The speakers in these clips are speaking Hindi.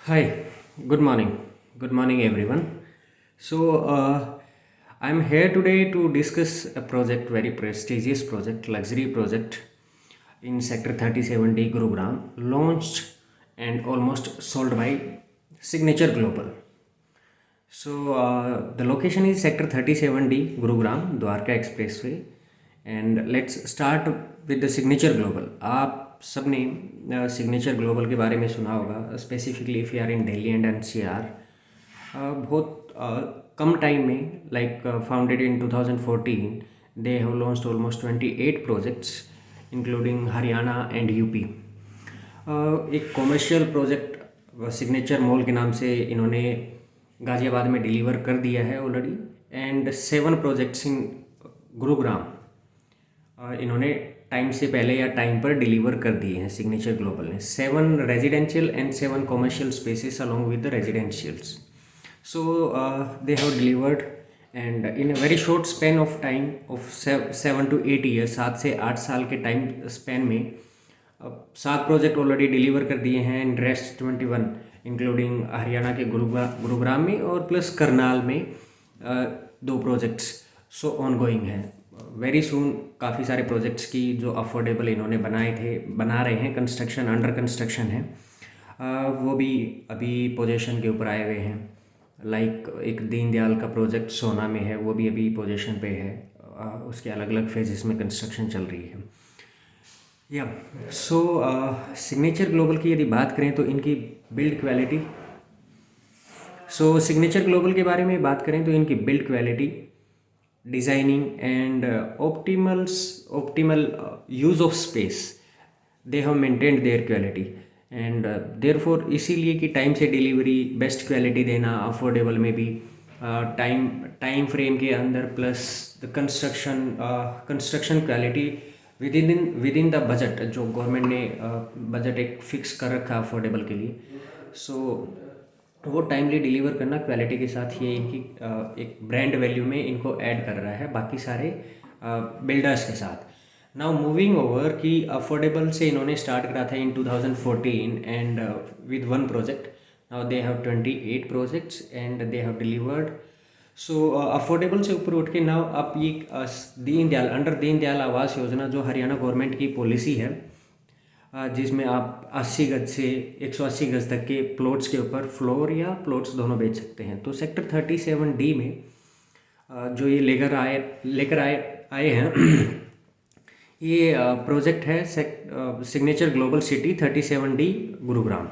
Hi, good morning. Good morning, everyone. I'm here today to discuss a project, very prestigious project, luxury project in Sector 37D Gurugram, launched and almost sold by Signature Global. The location is Sector 37D Gurugram, Dwarka Expressway. And let's start with the Signature Global. आप सबने सिग्नेचर ग्लोबल के बारे में सुना होगा, specifically if you are in Delhi and NCR. बहुत कम टाइम में, like founded in 2014, they have launched almost 28 projects including Haryana and UP. एक कॉमर्शियल प्रोजेक्ट सिग्नेचर मॉल के नाम से इन्होंने गाज़ियाबाद में डिलीवर कर दिया है already, and 7 projects in Gurugram इन्होंने टाइम से पहले या टाइम पर डिलीवर कर दिए हैं सिग्नेचर ग्लोबल ने। 7 residential and 7 commercial spaces along with the residentials. So they have delivered and in a very short span of time of 7 to 8 years, 7 से 8 साल के टाइम स्पैन में 7 प्रोजेक्ट ऑलरेडी डिलीवर कर दिए हैं, एंड रेस्ट 21 इंक्लूडिंग हरियाणा के गुरुग्राम में और प्लस करनाल में 2 प्रोजेक्ट्स सो ऑन गोइंग हैं। वेरी सून काफ़ी सारे प्रोजेक्ट्स की जो अफोर्डेबल इन्होंने बना रहे हैं, कंस्ट्रक्शन अंडर कंस्ट्रक्शन है, वो भी अभी पोजीशन के ऊपर आए हुए हैं। लाइक एक दीनदयाल का प्रोजेक्ट सोना में है, वो भी अभी पोजीशन पे है। उसके अलग अलग फेजेस में कंस्ट्रक्शन चल रही है। या सिग्नेचर ग्लोबल की यदि बात करें तो इनकी बिल्ड क्वालिटी, सिग्नेचर ग्लोबल के बारे में बात करें तो इनकी build quality, designing and optimal use of space, they have maintained there quality, and therefore इसीलिए कि टाइम से डिलीवरी, बेस्ट क्वालिटी देना, अफोर्डेबल में भी, टाइम फ्रेम के अंदर, plus the construction quality with in the budget, जो गवर्नमेंट ने बजट एक फिक्स कर रखा है अफोर्डेबल के लिए। वो टाइमली डिलीवर करना क्वालिटी के साथ, ये इनकी एक ब्रांड वैल्यू में इनको ऐड कर रहा है बाकी सारे बिल्डर्स के साथ। नाउ मूविंग ओवर कि अफोर्डेबल से इन्होंने स्टार्ट करा था इन 2014 and with 1 project. Now they have 28 projects and they have delivered. Affordable से ऊपर उठ के नाउ आप ये दीनदयाल आवास योजना, जो हरियाणा गवर्नमेंट की पॉलिसी है, जिसमें आप 80 गज से 180 गज तक के प्लॉट्स के ऊपर फ्लोर या प्लॉट्स दोनों बेच सकते हैं। तो सेक्टर 37D में जो ये लेकर आए हैं ये प्रोजेक्ट है signature Global City 37D Gurugram.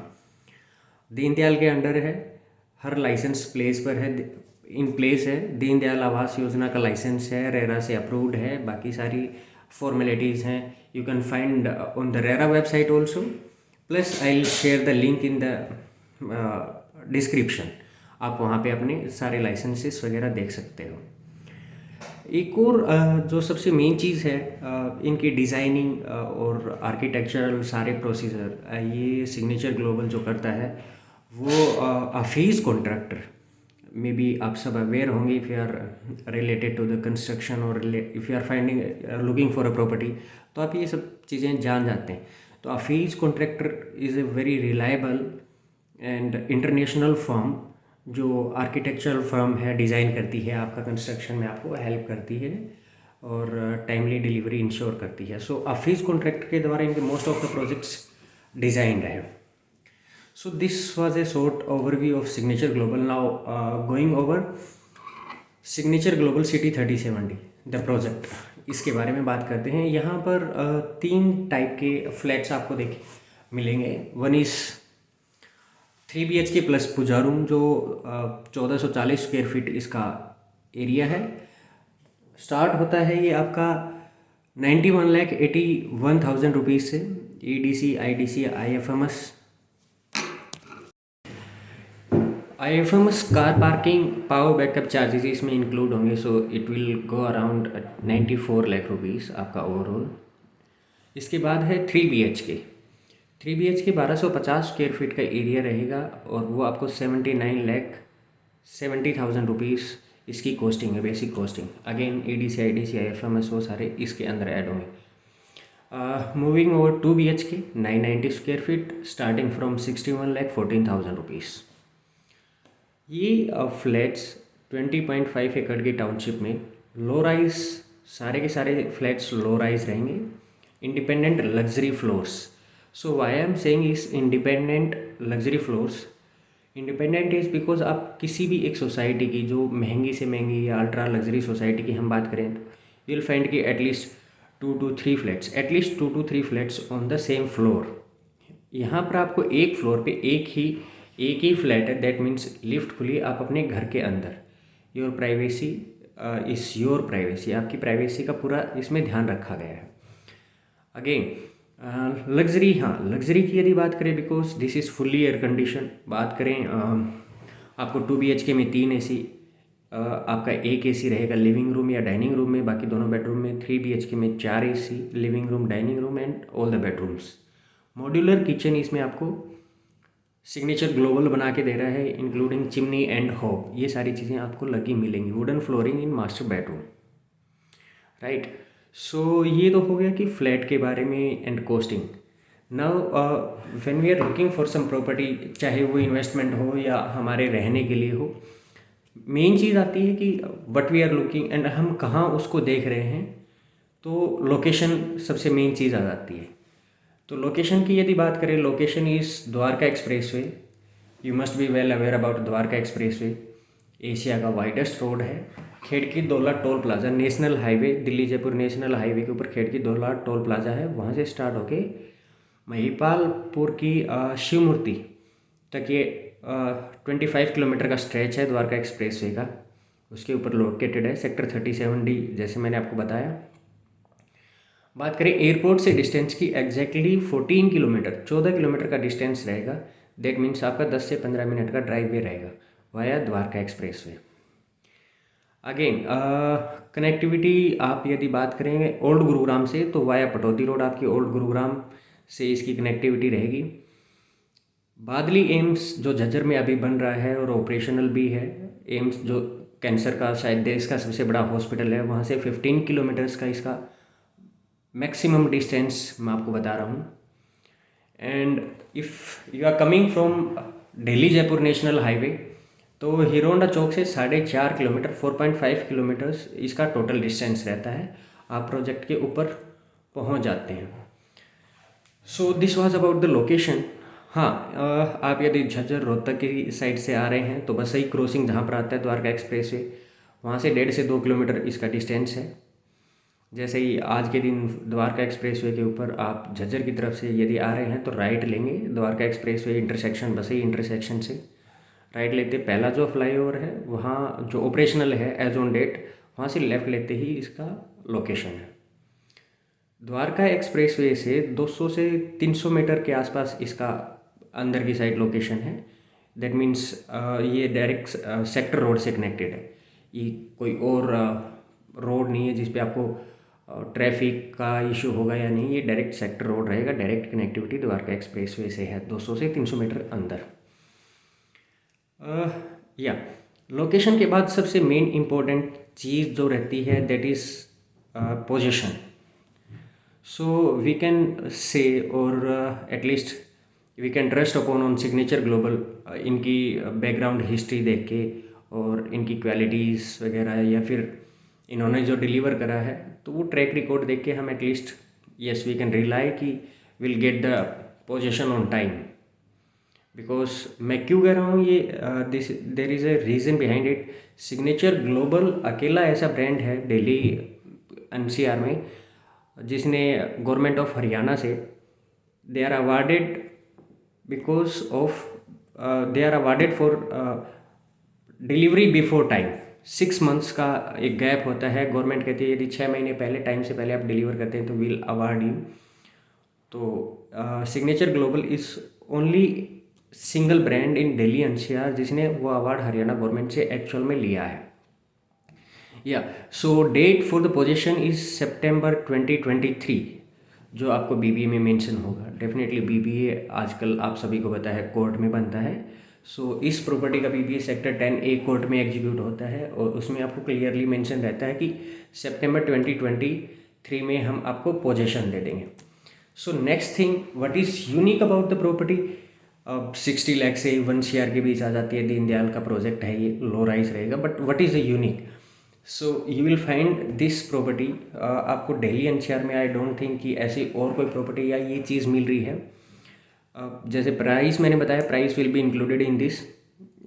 Deendayal के अंडर है, हर लाइसेंस प्लेस पर है, इन प्लेस है। दीनदयाल आवास योजना का लाइसेंस है, रेरा से अप्रूव्ड है, बाकी सारी फॉर्मेलिटीज़ हैं। You can find on the RERA website also, plus I will share the link in the description. आप वहाँ पे अपने सारे लाइसेंसेस वगैरह देख सकते हो। एक और जो सबसे मेन चीज़ है, इनकी डिज़ाइनिंग और आर्किटेक्चरल सारे प्रोसीजर, ये सिग्नेचर ग्लोबल जो करता है वो अफीज़ कॉन्ट्रैक्टर में भी आप सब अवेयर होंगे। If you are related to the construction और if you are finding looking for a property, तो आप ये सब चीज़ें जान जाते हैं। तो Hafeez Contractor is a very reliable and international firm, जो आर्किटेक्चरल फर्म है, डिज़ाइन करती है, आपका कंस्ट्रक्शन में आपको हेल्प करती है और टाइमली डिलीवरी इंश्योर करती है। अफीज़ कॉन्ट्रैक्ट के द्वारा इनके most of the projects designed है। This was a short overview of Signature Global. Now going over Signature Global City 37D the project, इसके बारे में बात करते हैं। यहाँ पर 3 टाइप के फ्लैट्स आपको मिलेंगे। One is 3 BHK plus puja room, जो 1440 स्क्वायर फीट इसका एरिया है। स्टार्ट होता है ये आपका 91,81,000 रुपीज़ से। EDC, IDC, IFMS car parking, power backup charges इसमें इंक्लूड होंगे। It will go around 94 lakh rupees आपका ओवरऑल। इसके बाद है 3 BHK। 3 BHK 1250 स्क्वायर फीट का एरिया रहेगा और वो आपको 79,70,000 रुपीज़ इसकी कॉस्टिंग है, basic costing. Again EDC, IDC, IFMS वो सारे इसके अंदर ऐड होंगे। Moving over 2 BHK 990 square feet starting from 61,14,000 rupees. ये फ्लैट्स 20.5 एकड़ की टाउनशिप में लो राइज, सारे के सारे फ्लैट्स लो राइज रहेंगे, independent luxury floors. So why I am saying is independent luxury floors, independent is because आप किसी भी एक सोसाइटी की जो महंगी से महंगी या अल्ट्रा लग्जरी सोसाइटी की हम बात करें तो यू विल फाइंड कि at least 2 to 3 flats, at least 2 to 3 flats on the same floor. यहाँ पर आपको एक फ्लोर पे एक ही फ्लैट है, दैट मीन्स लिफ्ट खुली आप अपने घर के अंदर, your privacy is your privacy, आपकी प्राइवेसी का पूरा इसमें ध्यान रखा गया है। अगेन लग्जरी, हाँ लग्जरी की यदि बात करें because this is fully air condition, बात करें आपको 2 BHK में 3 AC, आपका एक AC रहेगा लिविंग रूम या डाइनिंग रूम में, बाकी दोनों बेडरूम में। 3 BHK में 4 AC, living room, dining room and all the bedrooms. Modular kitchen इसमें आपको सिग्नेचर ग्लोबल बना के दे रहा है, इंक्लूडिंग चिमनी एंड हॉब, ये सारी चीज़ें आपको लगी मिलेंगी। Wooden flooring in master bedroom, right. So ये तो हो गया कि फ्लैट के बारे में and costing. Now when we are looking for some property, चाहे वो इन्वेस्टमेंट हो या हमारे रहने के लिए हो, मेन चीज़ आती है कि what we are looking and हम कहाँ उसको देख रहे हैं। तो लोकेशन सबसे मेन चीज़ आ जाती है। तो लोकेशन की यदि बात करें, location is Dwarka expressway. You must be well aware about Dwarka expressway. Asia का वाइडेस्ट रोड है। Kherki Daula toll plaza, national highway, Delhi Jaipur national highway के ऊपर खेड़की दौला टोल प्लाजा है, वहाँ से स्टार्ट होके महिपालपुर की शिव मूर्ति तक ये 25 किलोमीटर का स्ट्रेच है द्वारका एक्सप्रेसवे का, उसके ऊपर लोकेटेड है। सेक्टर 37D जैसे मैंने आपको बताया। बात करें एयरपोर्ट से डिस्टेंस की, एग्जैक्टली 14 किलोमीटर, 14 किलोमीटर का डिस्टेंस रहेगा। दैट मीन्स आपका 10 से 15 मिनट का ड्राइव वे रहेगा via Dwarka expressway. Again connectivity आप यदि बात करेंगे ओल्ड गुरुग्राम से, तो वाया पटौदी रोड आपकी ओल्ड गुरुग्राम से इसकी कनेक्टिविटी रहेगी। बादली एम्स जो झज्जर में अभी बन रहा है और ऑपरेशनल भी है, एम्स जो कैंसर का शायद देश का सबसे बड़ा हॉस्पिटल है, वहाँ से 15 किलोमीटर्स का इसका मैक्सिमम डिस्टेंस मैं आपको बता रहा हूँ। And if you are coming from Delhi Jaipur national highway, तो हीरोंडा चौक से 4.5 किलोमीटर, 4.5 किलोमीटर्स इसका टोटल डिस्टेंस रहता है। आप प्रोजेक्ट के ऊपर पहुँच जाते हैं। So this was about the location. हाँ, आप यदि झज्जर रोहतक की साइड से आ रहे हैं तो बस सही क्रॉसिंग जहाँ पर आता है द्वारका एक्सप्रेसवे, वहाँ से 1.5 से 2 किलोमीटर इसका डिस्टेंस है। जैसे ही आज के दिन द्वारका एक्सप्रेसवे के ऊपर आप झज्जर की तरफ से यदि आ रहे हैं तो राइट लेंगे, द्वारका एक्सप्रेसवे इंटरसेक्शन, बसई इंटरसेक्शन से राइट लेते पहला जो फ्लाईओवर है वहाँ जो ऑपरेशनल है एज ऑन डेट, वहाँ से लेफ़्ट लेते ही इसका लोकेशन है। द्वारका एक्सप्रेसवे से 200 से 300 मीटर के आसपास इसका अंदर की साइड लोकेशन है। दैट मीन्स ये डायरेक्ट सेक्टर रोड से कनेक्टेड है, ये कोई और रोड नहीं है जिस पे आपको ट्रैफिक का इशू होगा या नहीं। ये डायरेक्ट सेक्टर रोड रहेगा, डायरेक्ट कनेक्टिविटी द्वारका एक्सप्रेसवे से है 200 से 300 मीटर अंदर। या लोकेशन के बाद सबसे मेन इम्पोर्टेंट चीज़ जो रहती है that is position. So we can say और at least we can trust upon on Signature Global, इनकी बैकग्राउंड हिस्ट्री देख के और इनकी क्वालिटीज़ वगैरह, या फिर इन्होंने जो डिलीवर करा है तो वो ट्रैक रिकॉर्ड देख के हम at least yes we can rely कि will get the position on time. Because मैं क्यों कह रहा हूँ ये, this there is a reason behind it. Signature Global अकेला ऐसा ब्रांड है दिल्ली NCR में जिसने गवर्नमेंट ऑफ हरियाणा से they are awarded because of they are awarded for delivery before time. 6 months का एक गैप होता है, गवर्नमेंट कहती है यदि 6 महीने पहले टाइम से पहले आप डिलीवर करते हैं तो विल अवार्ड यू। तो Signature Global is only single brand in Delhi NCR जिसने वो अवार्ड हरियाणा गवर्नमेंट से एक्चुअल में लिया है। Yeah so date for the position is September 2023, जो आपको BBA में मेंशन होगा। डेफिनेटली BBA आजकल आप सभी को पता है कोर्ट में बनता है। सो इस प्रॉपर्टी का BBA सेक्टर 10A कोर्ट में एग्जीक्यूट होता है और उसमें आपको क्लियरली मेंशन रहता है कि सितंबर 2023 3 में हम आपको पोजेशन दे देंगे। So next thing, what is unique about the property. अब 60 लाख से 1 CR के बीच आ जाती है, दीनदयाल का प्रोजेक्ट है, ये लो राइज रहेगा, but what is the unique. So you will find this property, आपको दिल्ली NCR में आई डोंट थिंक कि ऐसी और कोई प्रॉपर्टी या ये चीज़ मिल रही है। जैसे प्राइस मैंने बताया, price will be included in this,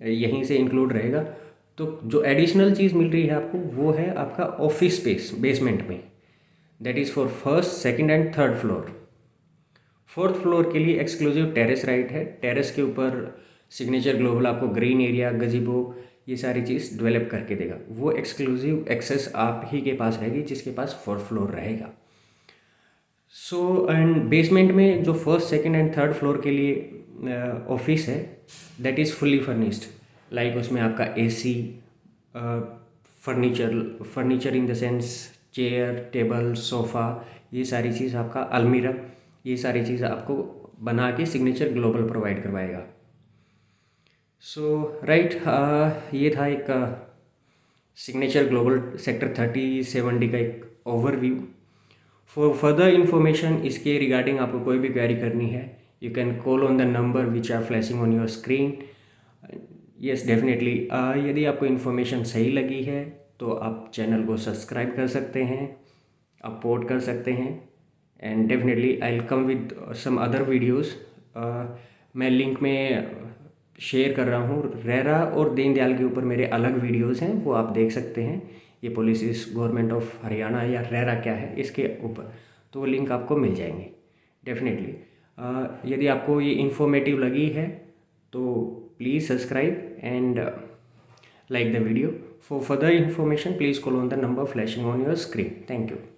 यहीं से इंक्लूड रहेगा। तो जो एडिशनल चीज़ मिल रही है आपको वो है आपका ऑफिस स्पेस बेसमेंट में, that is for first, second and third floor. Fourth floor के लिए एक्सक्लूसिव टेरेस राइट है। टेरेस के ऊपर सिग्नेचर ग्लोबल आपको ग्रीन एरिया, गजीबो, ये सारी चीज़ डेवलप करके देगा। वो एक्सक्लूसिव एक्सेस आप ही के पास रहेगी जिसके पास फोर्थ फ्लोर रहेगा। सो एंड बेसमेंट में जो first, second and third floor के लिए ऑफिस है, that is fully furnished. Like उसमें आपका AC, furniture in the sense chair, table, sofa, ये सारी चीज़ आपका, अलमीरा, ये सारी चीज़ आपको बना के सिग्नेचर ग्लोबल प्रोवाइड करवाएगा। सो राइट, ये था एक सिग्नेचर ग्लोबल सेक्टर 3070 का एक ओवरव्यू। फॉर फर्दर इंफॉर्मेशन इसके रिगार्डिंग आपको कोई भी क्वेरी करनी है, you can call on the number which are flashing on your screen. Yes definitely, यदि आपको इन्फॉर्मेशन सही लगी है तो आप चैनल को सब्सक्राइब कर सकते हैं, अपलोड कर सकते हैं, and definitely I will come with some other videos. मैं लिंक में शेयर कर रहा हूँ, रेरा और दीनदयाल के ऊपर मेरे अलग वीडियोस हैं, वो आप देख सकते हैं। ये पॉलिसीज गवर्नमेंट ऑफ हरियाणा या रेरा क्या है इसके ऊपर, तो वो लिंक आपको मिल जाएंगे डेफिनेटली। यदि आपको ये इन्फॉर्मेटिव लगी है तो please subscribe and like the video. For further information please call on the number flashing on your screen. Thank you.